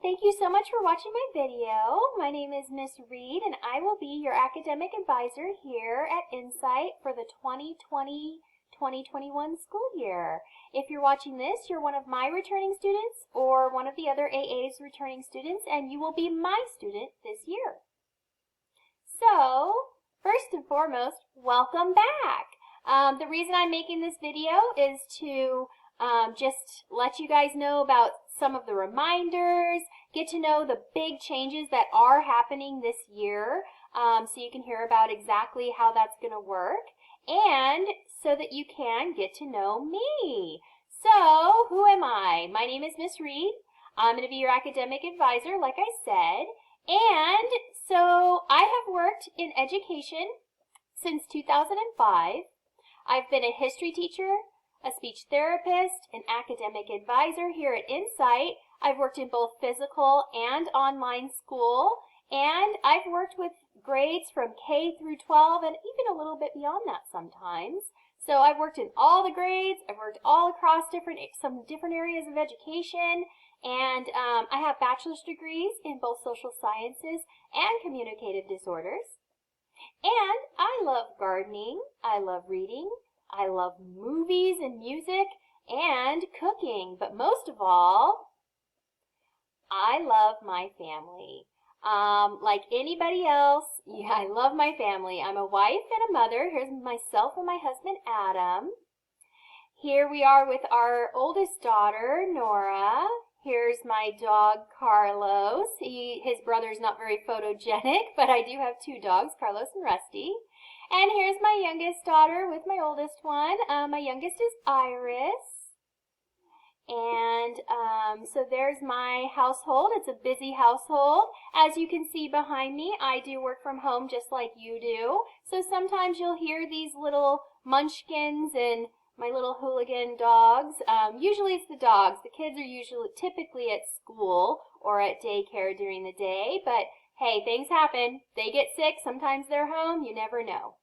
Thank you so much for watching my video. My name is Miss Reed and I will be your academic advisor here at Insight for the 2020-2021 school year. If you're watching this, you're one of my returning students or one of the other AA's returning students, and you will be my student this year. So, first and foremost, welcome back. The reason I'm making this video is to just let you guys know about some of the reminders, get to know the big changes that are happening this year, so you can hear about exactly how that's going to work, and so that you can get to know me. So, who am I? My name is Miss Reed. I'm going to be your academic advisor, like I said, and so I have worked in education since 2005. I've been a history teacher, a speech therapist, an academic advisor here at Insight. I've worked in both physical and online school, and I've worked with grades from K through 12 and even a little bit beyond that sometimes. So I've worked in all the grades, I've worked all across some different areas of education, and I have bachelor's degrees in both social sciences and communicative disorders. And I love gardening, I love reading, I love movies and music and cooking, but most of all, I love my family. Like anybody else, yeah, I love my family. I'm a wife and a mother. Here's myself and my husband, Adam. Here we are with our oldest daughter, Nora. Here's my dog, Carlos. His brother's not very photogenic, but I do have two dogs, Carlos and Rusty. And here's my youngest daughter with my oldest one. My youngest is Iris. And so there's my household. It's a busy household. As you can see behind me, I do work from home just like you do. So sometimes you'll hear these little munchkins and my little hooligan dogs. Usually it's the dogs. The kids are typically at school or at daycare during the day, but hey, things happen. They get sick. Sometimes they're home. You never know.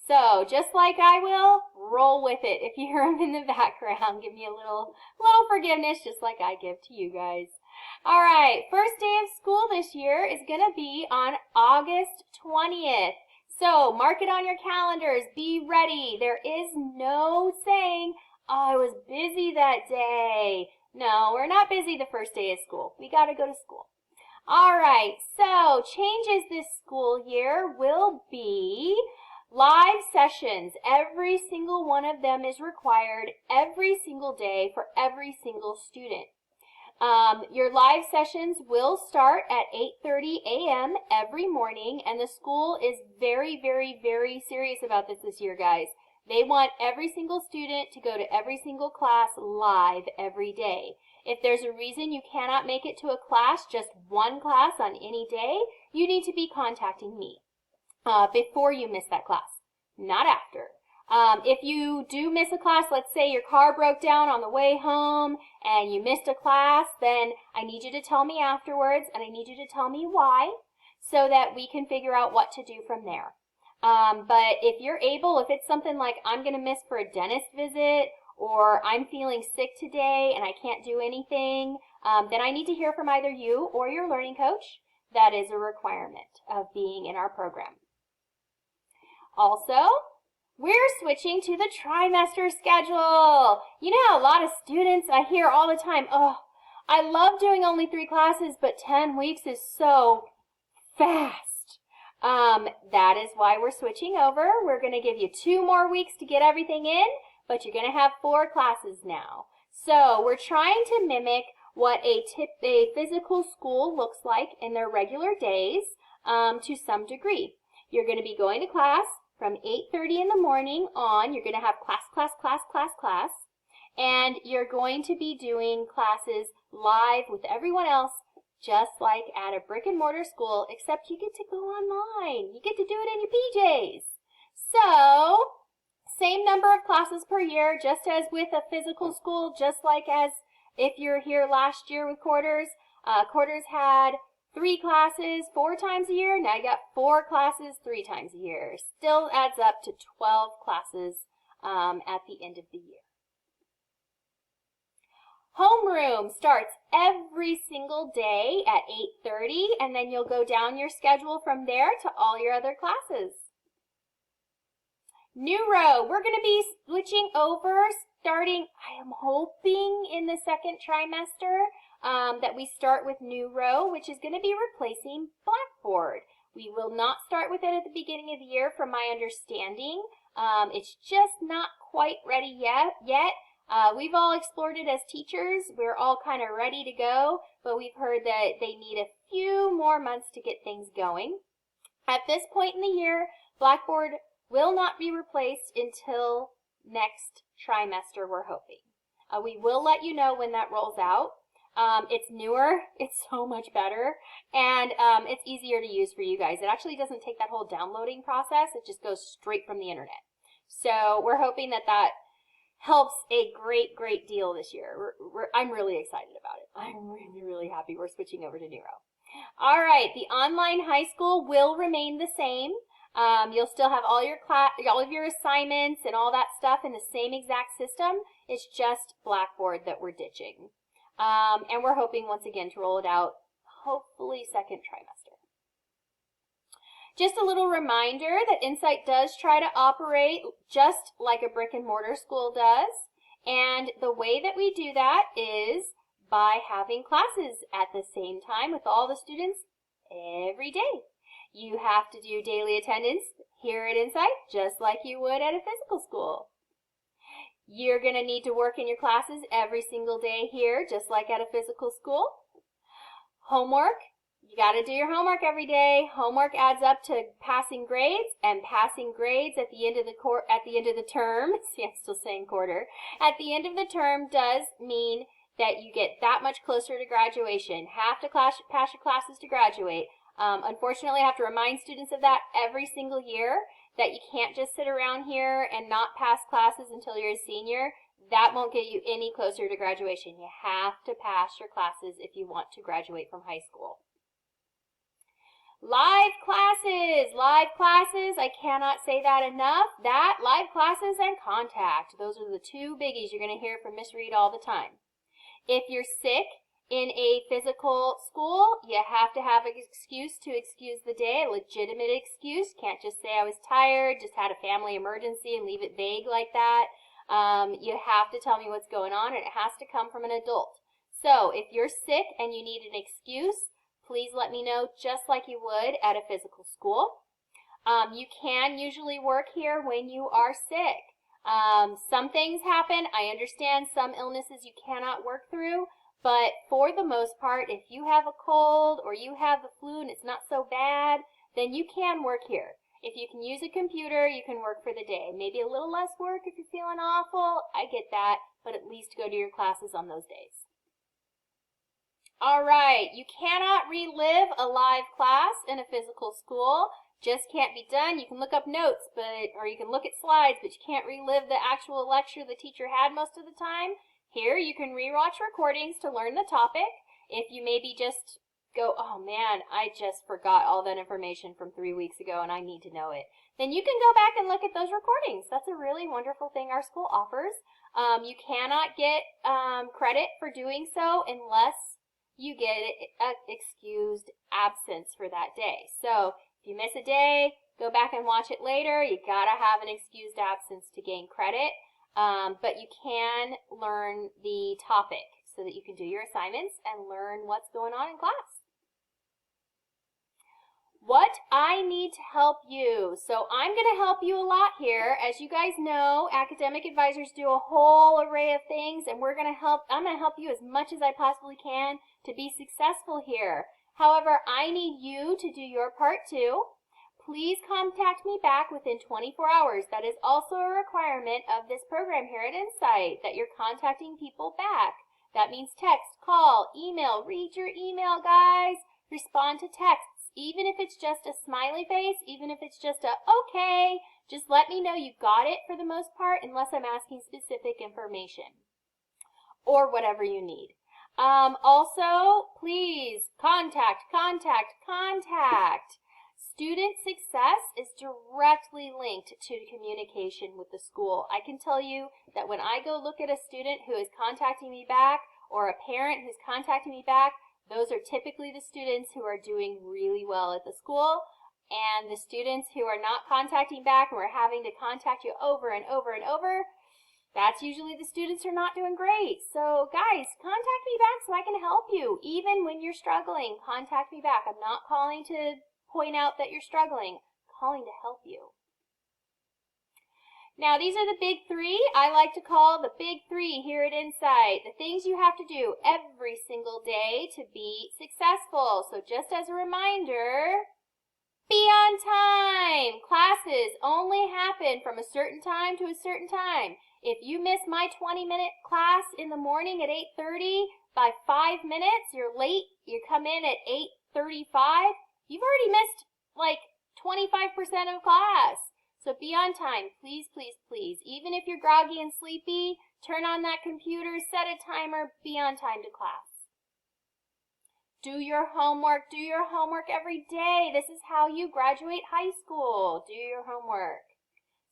So, just like I will, roll with it. If you hear them in the background, give me a little forgiveness, just like I give to you guys. All right, first day of school this year is going to be on August 20th. So, mark it on your calendars. Be ready. There is no saying, oh, I was busy that day. No, we're not busy the first day of school. We got to go to school. All right, so changes this school year will be live sessions. Every single one of them is required every single day for every single student. Your live sessions will start at 8:30 a.m. every morning, and the school is very, very, very serious about this year, guys. They want every single student to go to every single class live every day. If there's a reason you cannot make it to a class, just one class on any day, you need to be contacting me before you miss that class, not after. If you do miss a class, let's say your car broke down on the way home and you missed a class, then I need you to tell me afterwards, and I need you to tell me why, so that we can figure out what to do from there. But if you're able, if it's something like I'm going to miss for a dentist visit, or I'm feeling sick today and I can't do anything, then I need to hear from either you or your learning coach. That is a requirement of being in our program. Also, we're switching to the trimester schedule. You know how a lot of students, I hear all the time, oh, I love doing only 3 classes, but 10 weeks is so fast. That is why we're switching over. We're going to give you 2 more weeks to get everything in, but you're going to have 4 classes now. So we're trying to mimic what a physical school looks like in their regular days to some degree. You're going to be going to class from 8:30 in the morning on. You're going to have class, and you're going to be doing classes live with everyone else, just like at a brick and mortar school, except you get to go online. You get to do it in your PJs. So, same number of classes per year, just as with a physical school, just like as if you're here last year with Quarters. Quarters had 3 classes 4 times a year. Now you got 4 classes 3 times a year. Still adds up to 12 classes at the end of the year. Homeroom starts every single day at 8:30, and then you'll go down your schedule from there to all your other classes. Neuro, we're going to be switching over starting, I am hoping, in the second trimester that we start with Neuro, which is going to be replacing Blackboard. We will not start with it at the beginning of the year from my understanding. It's just not quite ready yet. We've all explored it as teachers. We're all kind of ready to go, but we've heard that they need a few more months to get things going. At this point in the year, Blackboard will not be replaced until next trimester, we're hoping. We will let you know when that rolls out. It's newer, it's so much better, and it's easier to use for you guys. It actually doesn't take that whole downloading process. It just goes straight from the internet. So we're hoping that that helps a great deal this year. I'm really excited about it. I'm really happy we're switching over to Neuro. All right, the online high school will remain the same. You'll still have all of your assignments and all that stuff in the same exact system. It's just Blackboard that we're ditching. And we're hoping once again to roll it out, hopefully second trimester. Just a little reminder that Insight does try to operate just like a brick and mortar school does. And the way that we do that is by having classes at the same time with all the students every day. You have to do daily attendance here at Insight just like you would at a physical school. You're going to need to work in your classes every single day here just like at a physical school. Homework. You got to do your homework every day. Homework adds up to passing grades, and passing grades at the end of the term. See, I'm still saying quarter. At the end of the term does mean that you get that much closer to graduation. Have to pass your classes to graduate. Unfortunately, I have to remind students of that every single year, that you can't just sit around here and not pass classes until you're a senior. That won't get you any closer to graduation. You have to pass your classes if you want to graduate from high school. Live classes, I cannot say that enough. Live classes and contact, those are the two biggies you're going to hear from Miss Reed all the time. If you're sick in a physical school, you have to have an excuse to excuse the day, a legitimate excuse. Can't just say I was tired, just had a family emergency and leave it vague like that. You have to tell me what's going on, and it has to come from an adult. So if you're sick and you need an excuse, please let me know just like you would at a physical school. You can usually work here when you are sick. Some things happen. I understand some illnesses you cannot work through, but for the most part, if you have a cold or you have the flu and it's not so bad, then you can work here. If you can use a computer, you can work for the day. Maybe a little less work if you're feeling awful. I get that, but at least go to your classes on those days. All right, you cannot relive a live class in a physical school. Just can't be done. You can look up notes, or you can look at slides, but you can't relive the actual lecture the teacher had most of the time. Here, you can rewatch recordings to learn the topic. If you maybe just go, oh man, I just forgot all that information from 3 weeks ago and I need to know it, then you can go back and look at those recordings. That's a really wonderful thing our school offers. You cannot get credit for doing so unless you get an excused absence for that day. So if you miss a day, go back and watch it later. You gotta have an excused absence to gain credit, but you can learn the topic so that you can do your assignments and learn what's going on in class. What I need to help you. So I'm going to help you a lot here. As you guys know, academic advisors do a whole array of things, and I'm going to help you as much as I possibly can to be successful here. However, I need you to do your part too. Please contact me back within 24 hours. That is also a requirement of this program here at Insight, that you're contacting people back. That means text, call, email. Read your email, guys. Respond to texts. Even if it's just a smiley face, even if it's just a okay, just let me know you got it for the most part, unless I'm asking specific information or whatever you need. Also, please contact. Student success is directly linked to communication with the school. I can tell you that when I go look at a student who is contacting me back, or a parent who's contacting me back, those are typically the students who are doing really well at the school. And the students who are not contacting back and we're having to contact you over and over and over, that's usually the students who are not doing great. So guys, contact me back so I can help you. Even when you're struggling, contact me back. I'm not calling to point out that you're struggling. I'm calling to help you. Now these are the big three. I like to call the big three here at Insight. The things you have to do every single day to be successful. So just as a reminder, be on time. Classes only happen from a certain time to a certain time. If you miss my 20-minute class in the morning at 8:30 by 5 minutes, you're late, you come in at 8:35, you've already missed like 25% of class. So be on time, please, please, please. Even if you're groggy and sleepy, turn on that computer, set a timer, be on time to class. Do your homework every day. This is how you graduate high school. Do your homework.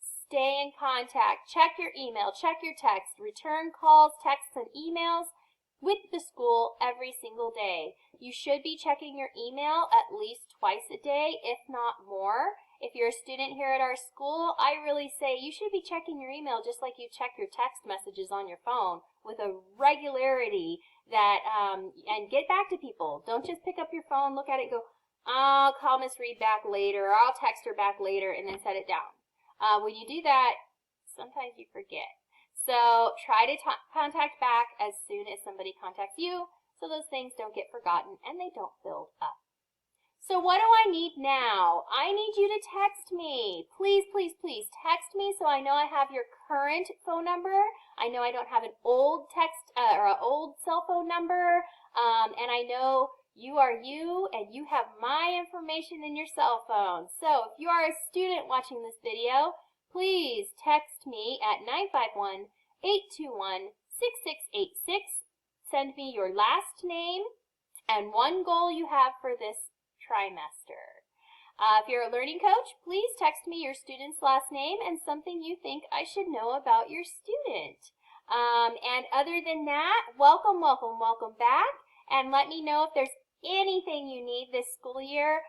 Stay in contact. Check your email, check your text, return calls, texts, and emails with the school every single day. You should be checking your email at least twice a day, if not more. If you're a student here at our school, I really say you should be checking your email just like you check your text messages on your phone with a regularity that, and get back to people. Don't just pick up your phone, look at it, and go, I'll call Miss Reed back later, or I'll text her back later, and then set it down. When you do that, sometimes you forget. So try to contact back as soon as somebody contacts you so those things don't get forgotten and they don't build up. So what do I need now? I need you to text me. Please, please, please text me so I know I have your current phone number. I know I don't have an old text or an old cell phone number. And I know you are you and you have my information in your cell phone. So if you are a student watching this video, please text me at 951-821-6686. Send me your last name and one goal you have for this trimester. If you're a learning coach, please text me your student's last name and something you think I should know about your student. And other than that, welcome, welcome, welcome back. And let me know if there's anything you need this school year.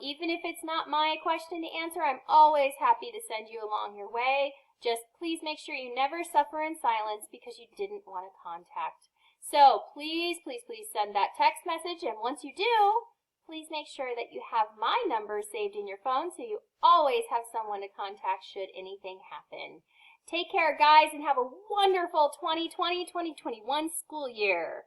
Even if it's not my question to answer, I'm always happy to send you along your way. Just please make sure you never suffer in silence because you didn't want to contact. So please, please, please send that text message. And once you do, please make sure that you have my number saved in your phone so you always have someone to contact should anything happen. Take care, guys, and have a wonderful 2020-2021 school year.